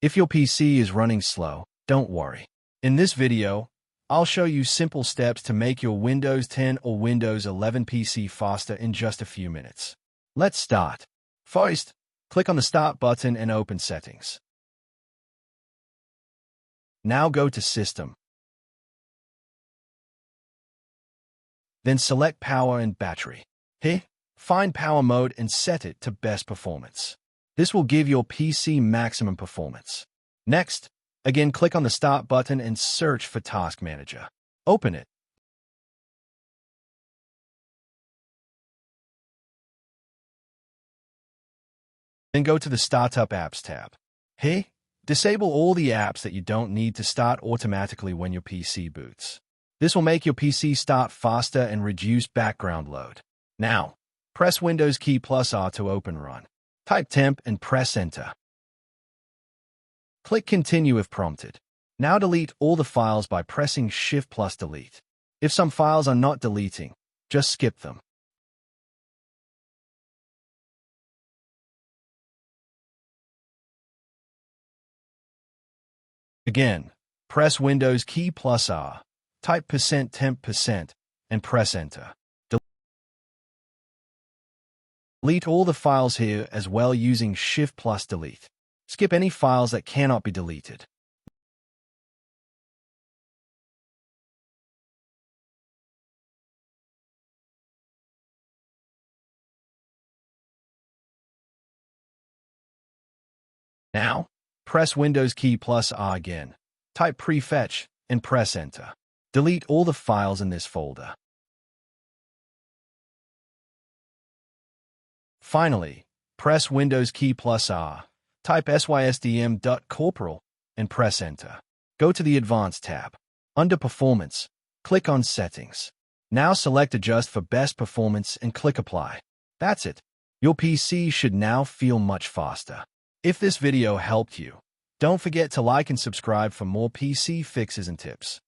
If your PC is running slow, don't worry. In this video, I'll show you simple steps to make your Windows 10 or Windows 11 PC faster in just a few minutes. Let's start. First, click on the Start button and open Settings. Now go to System. Then select Power and Battery. Here, find Power Mode and set it to Best Performance. This will give your PC maximum performance. Next, again click on the Start button and search for Task Manager. Open it. Then go to the Startup Apps tab. Here, disable all the apps that you don't need to start automatically when your PC boots. This will make your PC start faster and reduce background load. Now, press Windows key plus R to open Run. Type temp and press Enter. Click Continue if prompted. Now delete all the files by pressing Shift plus Delete. If some files are not deleting, just skip them. Again, press Windows key plus R, type %temp% and press Enter. Delete all the files here as well using Shift plus Delete. Skip any files that cannot be deleted. Now, press Windows key plus R again, type prefetch and press Enter. Delete all the files in this folder. Finally, press Windows key plus R, type sysdm.corporal, and press Enter. Go to the Advanced tab. Under Performance, click on Settings. Now select Adjust for Best Performance and click Apply. That's it. Your PC should now feel much faster. If this video helped you, don't forget to like and subscribe for more PC fixes and tips.